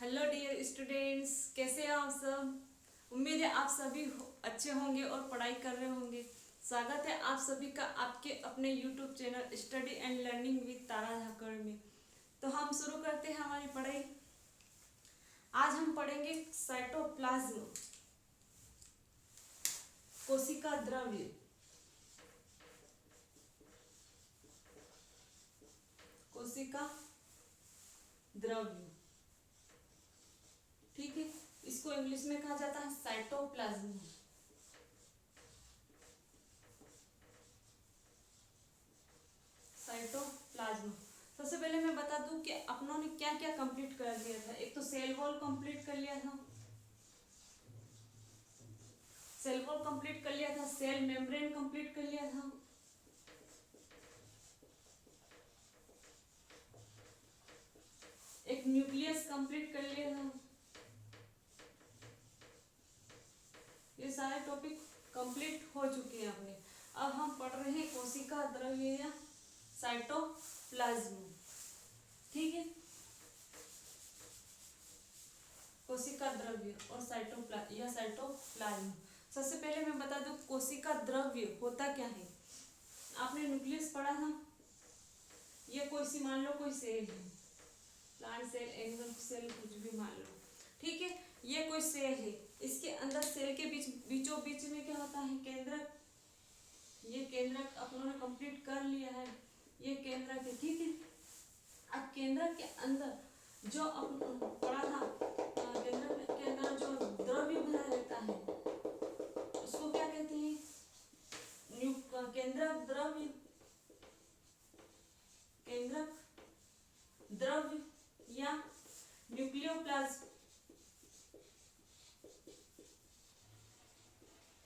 Hello dear students, कैसे हैं आप सब। उम्मीद है आप सभी अच्छे होंगे और पढ़ाई कर रहे होंगे। स्वागत है आप सभी का आपके अपने YouTube channel study and learning with Tara Dhakad में। तो हम शुरू करते हैं हमारी पढ़ाई। आज हम पढ़ेंगे साइटोप्लाज्म, कोशिका द्रव्य। कोशिका द्रव्य, ठीक है। इसको इंग्लिश में कहा जाता है साइटोप्लाज्म। साइटोप्लाज्म। सबसे पहले मैं बता दूं कि अपनों ने क्या क्या कंप्लीट कर लिया था। एक तो सेल वॉल कंप्लीट कर लिया था, सेल वॉल कंप्लीट कर लिया था, सेल मेम्ब्रेन कंप्लीट कर लिया था, एक न्यूक्लियस कंप्लीट कर लिया था। ये सारे टॉपिक कंप्लीट हो चुके हैं अपने। अब हम पढ़ रहे हैं कोशिका द्रव्य या साइटोप्लाज्म, ठीक है। कोशिका द्रव्य और साइटोप्लाज्म। सबसे पहले मैं बता दूं कोशिका द्रव्य होता क्या है। आपने न्यूक्लियस पढ़ा था। ये कोई सी मान लो कोई सेल है, प्लांट सेल, एनिमल सेल, कुछ भी मान लो, ठीक है। ये कोई सेल है, इसके अंदर सेल के बीचों बीच में क्या होता है, केंद्रक। ये केंद्रक अपनों ने कंप्लीट कर लिया है, ये केंद्रक है, ठीक है। अब केंद्रक के अंदर जो अपन पढ़ा था, केंद्रक के अंदर जो द्रव्य भरा रहता है उसको क्या कहते हैं, केंद्रक द्रव्य। केंद्रक द्रव्य या न्यूक्लियोप्लाज्म।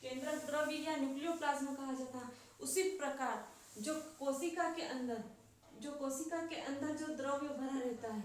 केंद्रक द्रव्य या न्यूक्लियोप्लाज्म कहा जाता है। उसी प्रकार जो कोशिका के अंदर जो द्रव्य भरा रहता है,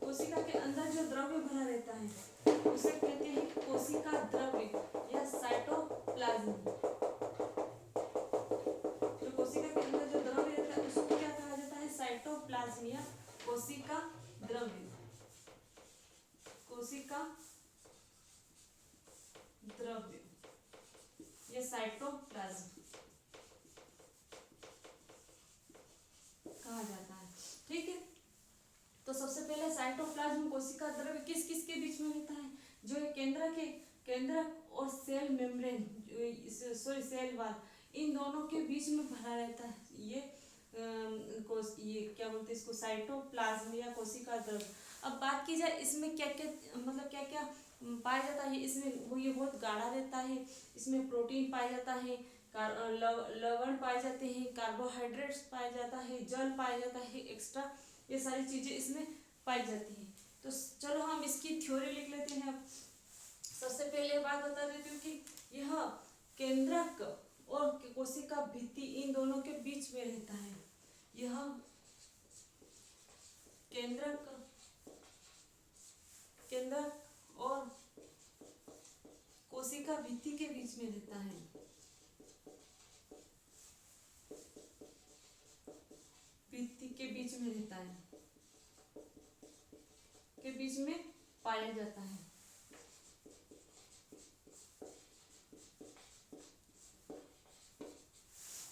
कोशिका के अंदर जो द्रव्य भरा रहता है उसे कहते हैं कोशिका द्रव्य या साइटोप्लाज्म। जो कोशिका के अंदर जो द्रव्य रहता है उसको क्या कहा जाता है, साइटोप्लाज्म या कोशिका द्रव्य। कोशिका द्रव्य या साइटोप्लाज्म कहा जाता है, ठीक है। तो सबसे पहले साइटोप्लाज्म कोशिका द्रव्य किस किस के बीच में रहता है, जो केंद्रक और cell membrane, sorry cell wall, इन दोनों के बीच में भरा रहता है। ये क्या बोलते हैं इसको, साइटोप्लाज्म या कोशिका द्रव्य। अब बात की जाए इसमें क्या क्या मतलब क्या क्या पाया जाता है इसमें, वो ये बहुत गाढ़ा रहता है। इसमें प्रोटीन पाया जाता है, लवण पाए जाते हैं, कार्बोहाइड्रेट्स पाया जाता है, जल पाया जाता है एक्स्ट्रा, ये सारी चीजें इसमें पाई जाती हैं। तो चलो हम इसकी थ्योरी लिख लेते हैं। अब सबसे पहले बात बता देती हूँ कि यह केंद्रक और कोशिका भित्ति इन दोनों के बीच में रहता है। यह केंद्रक और कोशिका भित्ति के बीच में रहता है। भित्ति के बीच में रहता है, के बीच में पाया जाता है।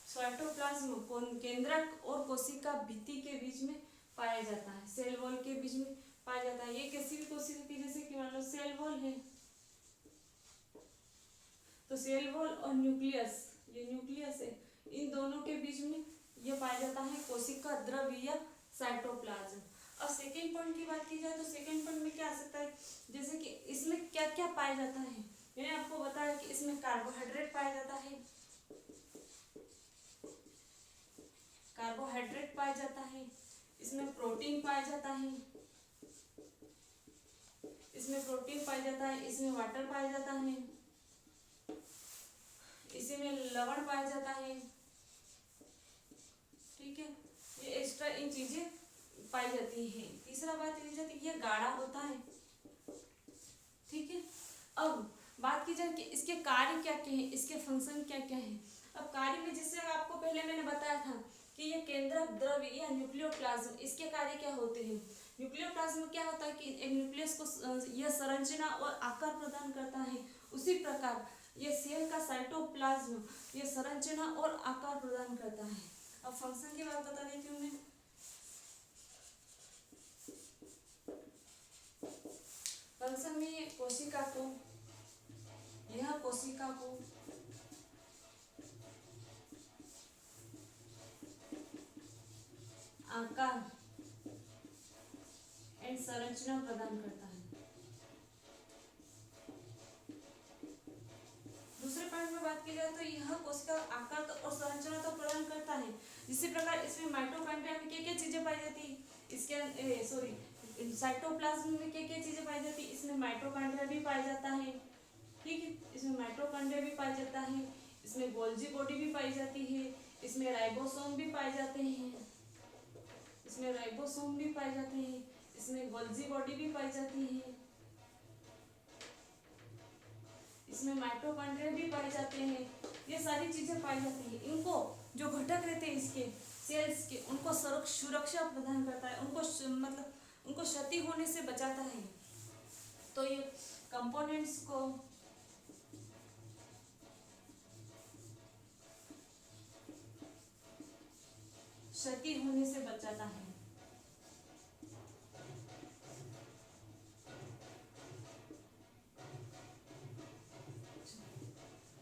साइटोप्लाज्म केंद्रक और कोशिका भित्ति के बीच में पाया जाता है, सेल वॉल के बीच में पाया जाता है। ये किसी भी कोशिका की, जैसे कि मान लो सेल वॉल है, तो सेल वॉल और न्यूक्लियस, ये न्यूक्लियस है, इन दोनों के बीच में ये पाया जाता है कोशिका द्रव्य या साइटोप्लाज्म। अब सेकेंड पॉइंट की बात की जाए तो सेकेंड पॉइंट में क्या आ सकता है, जैसे कि इसमें क्या क्या पाया जाता है। मैंने आपको बताया कि इसमें कार्बोहाइड्रेट पाया जाता है, कार्बोहाइड्रेट पाया जाता है, इसमें प्रोटीन पाया जाता है, इसमें प्रोटीन पाया जाता है, इसमें वाटर पाया जाता है, इसमें लवण पाया जाता है, ठीक है। ये एक्स्ट्रा इन चीजें पाई जाती हैं। तीसरा बात ये जाती है ये गाढ़ा होता है, ठीक है। अब बात की जाए कि इसके कार्य क्या क्या है, इसके फंक्शन क्या क्या है। अब कार्य में जैसे आपको पहले मैंने बताया था कि ये केंद्रक द्रव्य या न्यूक्लियोप्लाज्म, इसके कार्य क्या होते हैं। न्यूक्लियोप्लाज्म में क्या होता है कि एक न्यूक्लियस को यह संरचना और आकार प्रदान करता है, उसी प्रकार ये सेल का साइटोप्लाज्म ये संरचना और आकार प्रदान करता है। अब फंक्शन की बात बता देती हूँ मैं। फंक्शन में कोशिका को, यह कोशिका को आकार एंड संरचना प्रदान करता है। दूसरे पॉइंट में बात की जाए तो यह कोशिका आकार और संरचना तो प्रदान करता है, इसी प्रकार इसमें माइटोकॉन्ड्रिया में क्या क्या चीजें पाई जाती है, इसके साइटोप्लाज्म में क्या क्या चीजें पाई जाती है, इसमें माइटोकॉन्ड्रिया भी पाया जाता है, ठीक है, इसमें माइटोकॉन्ड्रिया भी पाया जाता है, इसमें गोल्जी बॉडी भी पाई जाती है, इसमें राइबोसोम भी पाए जाते हैं, इसमें राइबोसोम भी पाए जाते हैं, इसमें गोल्जी बॉडी भी पाई जाती है, इसमें माइटोकॉन्ड्रिया भी पाए जाते हैं। ये सारी चीजें पाई जाती है। इनको जो घटक रहते हैं इसके सेल्स के, उनको सुरक्षा प्रदान करता है, उनको मतलब उनको क्षति होने से बचाता है। तो ये कंपोनेंट्स को क्षति होने से बचाता है।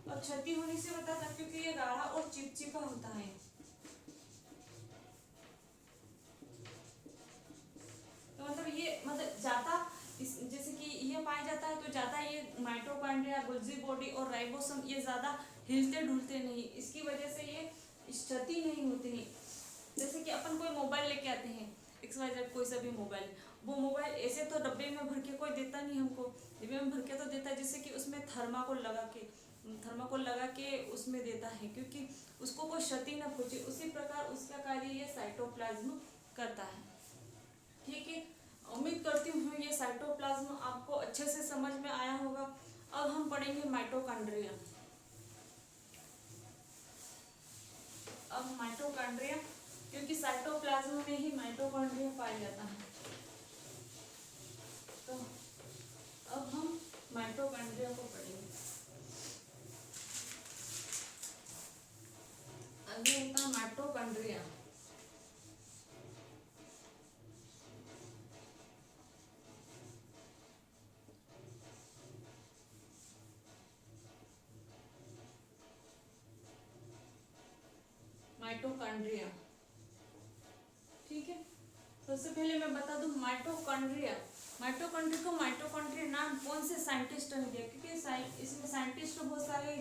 और क्षति होने से बचाता है क्योंकि ये गाढ़ा और चिपचिपा होता है। तो मतलब ये मतलब ज्यादा जैसे कि ये पाया जाता है तो ज्यादा ये माइटोकॉन्ड्रिया, गोल्जी बॉडी और राइबोसोम ये ज्यादा हिलते डुलते नहीं, इसकी वजह से ये क्षति नहीं होती है। जैसे कि अपन कोई मोबाइल लेके आते हैं, XYZ कोई सा भी मोबाइल, वो मोबाइल ऐसे तो डब्बे में भर के कोई देता नहीं हमको, डिब्बे में भर के तो देता है जैसे कि उसमें थर्माकोल लगा के उसमें देता है, क्योंकि उसको कोई क्षति ना पहुंचे, उसी प्रकार उसका कार्य ये साइटोप्लाज्म करता है। ठीक है, उम्मीद करती हूँ ये साइटोप्लाज्म आपको अच्छे से समझ में आया होगा। अब हम पढ़ेंगे माइटोकॉन्ड्रिया। अब माइटोकॉन्ड्रिया, क्योंकि साइटोप्लाज्म में ही माइटोकॉन्ड्रिया पाया जाता है। तो अब हम माइटोकॉन्ड्रिया को पढ़ेंगे। आगे होता है माइटोकॉन्ड्रिया। माइटोकॉन्ड्रिया, ठीक है, सबसे पहले मैं बता दूं माइटोकॉन्ड्रिया को माइटोकॉन्ड्रिया नाम कौन से साइंटिस्ट ने दिया, क्योंकि इसमें साइंटिस्ट बहुत सारे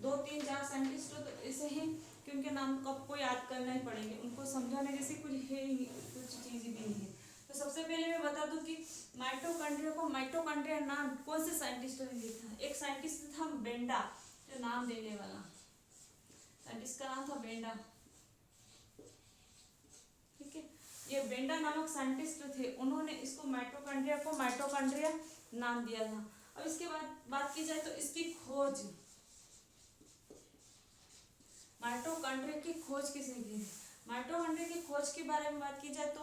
2-3-4 साइंटिस्ट तो ऐसे हैं कि उनके नाम को आपको याद करना ही पड़ेंगे, उनको समझाने जैसे कुछ है ही, कुछ चीज भी नहीं है। तो सबसे पहले मैं बता दूं कि माइटोकॉन्ड्रिया को माइटोकॉन्ड्रिया नाम कौन से साइंटिस्ट ने दिया था। एक साइंटिस्ट था बेंडा, जो नाम देने वाला साइंटिस्ट का नाम था बेंडा, ठीक है, ये बेंडा नामक साइंटिस्ट थे, उन्होंने इसको माइटोकॉन्ड्रिया को माइटोकॉन्ड्रिया नाम दिया था। अब इसके बाद बात की जाए तो इसकी खोज, माइटोकॉन्ड्रिया की खोज किसने की? माइटोकॉन्ड्रिया की खोज के बारे में बात की जाए तो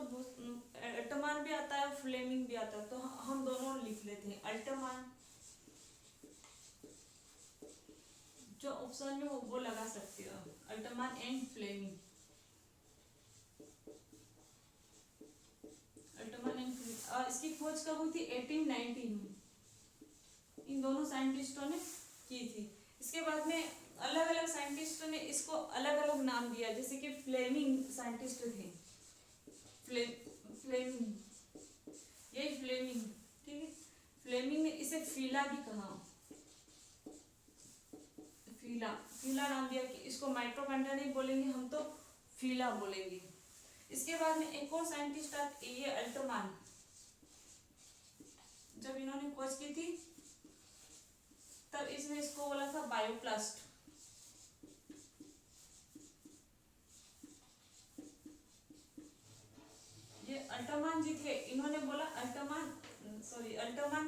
अल्टमान भी आता है, फ्लेमिंग भी आता है, तो हम दोनों लिख लेते हैं। अल्टमान जो ऑप्शन में वो लगा सकते हो, अल्टमान एंड फ्लेमिंग। और इसकी खोज कब हुई थी? 1819 में इन दोनों साइंटिस्टों ने की थी। इसके बाद में अलग अलग साइंटिस्टों ने इसको अलग अलग नाम दिया, जैसे कि फ्लेमिंग साइंटिस्ट थे, फ्लेमिंग, यही फ्लेमिंग, ठीक है, फ्लेमिंग ने इसे फीला भी कहा, फीला नाम दिया कि इसको माइटोकॉन्ड्रिया नहीं बोलेंगे हम तो फीला बोलेंगे। इसके बाद में एक और साइंटिस्ट ये अल्टमान, जब इन्होंने खोज की थी तब इसने इसको बोला था बायोप्लास्ट। ये अल्टमान जी थे, इन्होंने बोला अल्टमान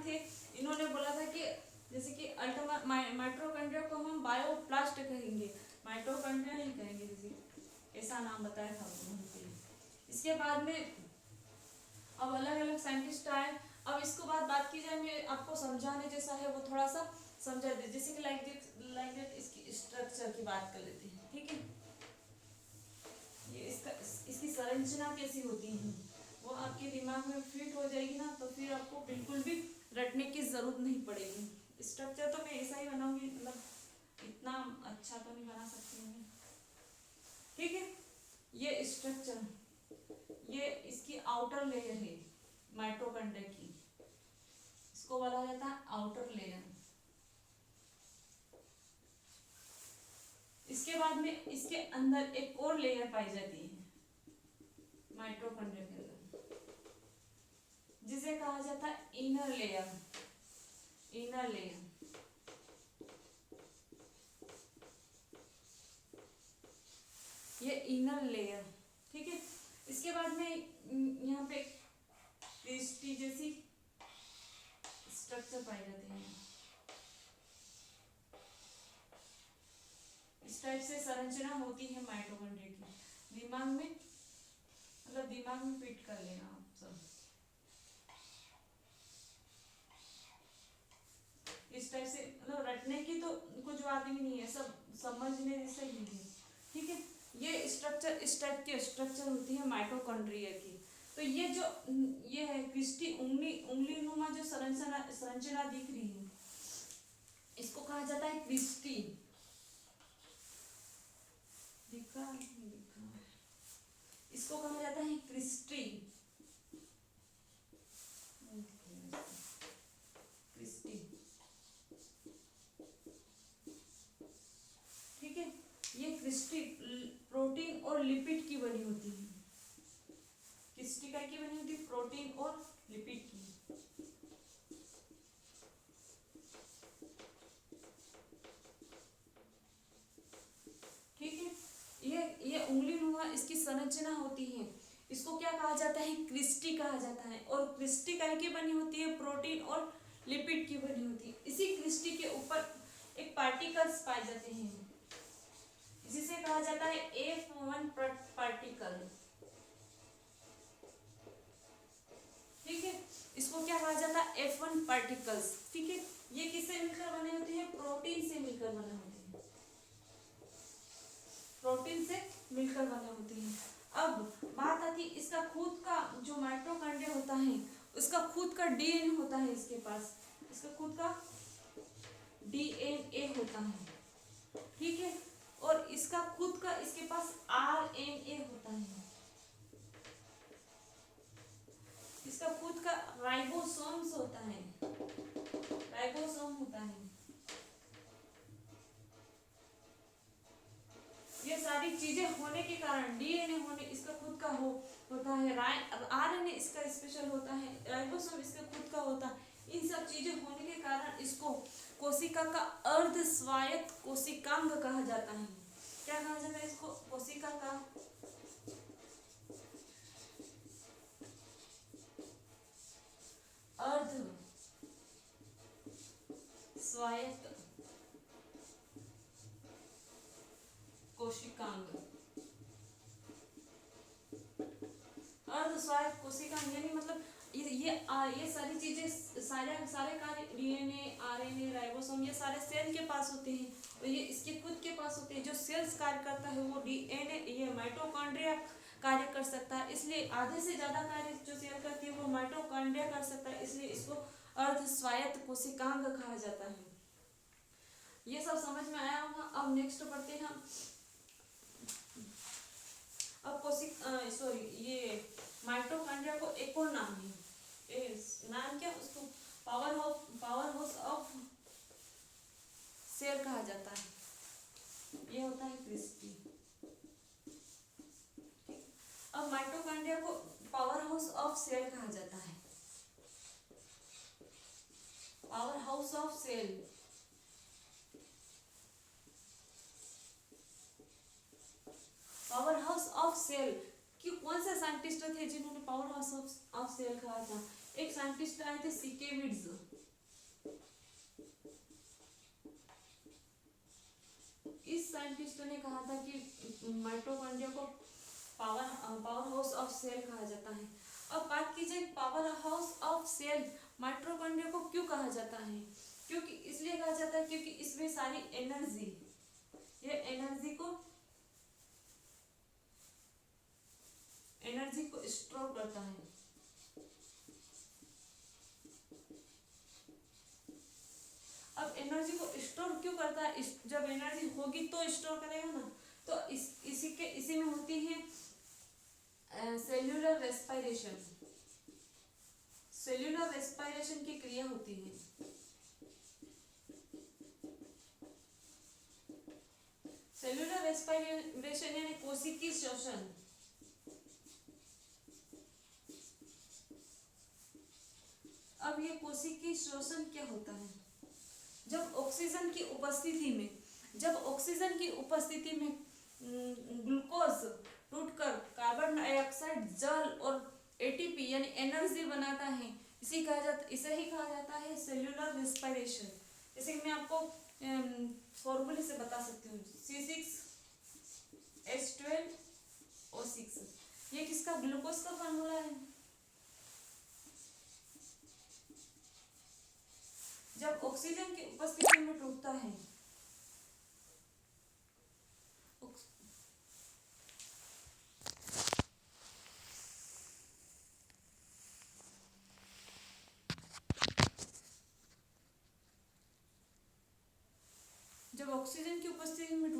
थे, इन्होंने बोला था कि जैसे कि अल्टमान माइटोकॉन्ड्रिया को हम बायोप्लास्ट कहेंगे, माइटोकॉन्ड्रिया नहीं कहेंगे, जैसे ऐसा नाम बताया था उन्होंने। इसके बाद में अब अलग अलग साइंटिस्ट आए। अब इसको बात की जाए, मैं आपको समझाने जैसा है वो थोड़ा सा समझा दे, जैसे कि लाइक दैट इसकी स्ट्रक्चर की बात कर लेते हैं, ठीक है। ये इसकी संरचना कैसी होती है वो आपके दिमाग में फिट हो जाएगी ना, तो फिर आपको बिल्कुल भी रटने की जरूरत नहीं पड़ेगी। स्ट्रक्चर तो मैं ऐसा ही बनाऊंगी, मतलब इतना अच्छा तो नहीं बना सकती मैं, ठीक है। ये स्ट्रक्चर, ये इसकी आउटर लेयर है माइटोकॉन्ड्रिया की, इसको बोला जाता है आउटर लेयर। इसके बाद में इसके अंदर एक और लेयर पाई जाती है माइटोकॉन्ड्रिया के अंदर, जिसे कहा जाता है इनर लेयर। इनर लेयर, ये इनर लेयर, ठीक है। इसके बाद में यहाँ पे क्रिस्टी जैसी स्ट्रक्चर पाए जाते हैं। इस टाइप से संरचना होती है माइटोकॉन्ड्रिया की। दिमाग में, मतलब दिमाग में फिट कर लेना आप सब। इस टाइप से, मतलब रटने की तो कुछ बात ही नहीं है, सब समझने जैसा ही है, ठीक है। ये स्ट्रक्चर, इस टाइप की स्ट्रक्चर होती है माइटोकॉन्ड्रिया की। तो ये जो ये है क्रिस्टी उंगली नुमा जो संरचना दिख रही है, इसको कहा जाता है क्रिस्टी। दिखा इसको कहा जाता है क्रिस्टी। क्रिस्टी, ठीक है। ये क्रिस्टी प्रोटीन और लिपिड की बनी होती है। क्रिस्टी काय की बनी होती है? प्रोटीन और लिपिड की। ठीक है, ये उंगली नुमा इसकी संरचना होती है, इसको क्या कहा जाता है? क्रिस्टी कहा जाता है। और क्रिस्टी काय की बनी होती है? प्रोटीन और लिपिड की बनी होती है। इसी क्रिस्टी के ऊपर एक पार्टिकल्स पाए जाते हैं, जिसे कहा जाता है F1 पार्टिकल, ठीक है। इसको क्या कहा जाता है? F1 पार्टिकल्स, ठीक है। ये किससे मिलकर बने होते हैं? प्रोटीन से मिलकर बने होते हैं, प्रोटीन से मिलकर बने होते हैं। अब बात आती है इसका खुद का जो माइटोकॉन्ड्रिया होता है, उसका खुद का डीएनए होता है इसके पास, इसका खुद का डीएनए होता है, ठीक है। और इसका खुद का, इसके पास आरएनए होता है, इसका खुद का राइबोसोम्स होता है, राइबोसोम होता है। ये सारी चीजें होने के कारण, डीएनए होने इसका खुद का होता है, आरएनए इसका स्पेशल होता है, राइबोसोम इसका खुद का होता है। इन सब चीजें होने के कारण इसको कोशिका का अर्ध स्वायत्त कोशिकांग कहा जाता है। क्या कहा जाता है इसको? कोशिका का अर्ध स्वायत्त कोशिकांग। अर्ध स्वायत्त कोशिकांग यानी मतलब ये सारी चीजें, सारे कार्य डीएनए, आरएनए, राइबोसोम, ये सारे सेल के पास होते हैं और ये इसके खुद के पास होते हैं। जो सेल्स कार्य करता है वो डीएनए, ये माइटोकॉन्ड्रिया कार्य कर सकता है, इसलिए आधे से ज्यादा कार्य जो सेल करती है वो माइटोकॉन्ड्रिया कर सकता है, इसलिए इसको अर्ध स्वायत्त कोशिकांग कहा जाता है। ये सब समझ में आया होगा। अब नेक्स्ट पढ़ते हैं हम। अब ये माइटोकॉन्ड्रिया को एक और नाम है, नाम क्या उसको? पावर हाउस ऑफ सेल कहा जाता है, ये होता है क्रिस्टी। अब माइटोकॉन्ड्रिया को पावर हाउस ऑफ सेल कहा जाता है, power house of cell. Power house of cell कि कौन से साइंटिस्ट थे जिन्होंने पावर हाउस ऑफ सेल कहा था? एक साइंटिस्ट आए थे सिकेविड्स, इस साइंटिस्टों ने कहा था कि माइटोकॉन्ड्रिया को पावर हाउस ऑफ सेल कहा जाता है। अब बात कीजिए power house of cell mitochondria को क्यों कहा जाता है? क्योंकि इसलिए कहा जाता है क्योंकि इसमें सारी एनर्जी, ये एनर्जी को स्टोर करता है। अब एनर्जी को स्टोर क्यों करता है? जब एनर्जी होगी तो स्टोर करेगा ना। तो इसी में होती है सेल्यूलर रेस्पिरेशन। सेल्यूलर रेस्पिरेशन की क्रिया होती है। सेल्यूलर रेस्पिरेशन यानी कोशिकीय श्वसन। अब ये कोशिकीय श्वसन क्या होता है? जब ऑक्सीजन की उपस्थिति में ग्लूकोज टूटकर कार्बन डाइऑक्साइड, जल और एटीपी यानी एनर्जी बनाता है, इसे ही कहा जाता है सेल्यूलर रेस्पिरेशन। जैसे कि मैं आपको फॉर्मूले से बता सकती हूँ, C6H12O6, ये किसका? ग्लूकोज का फॉर्मूला है। जब ऑक्सीजन की उपस्थिति में टूटता है, जब ऑक्सीजन की उपस्थिति में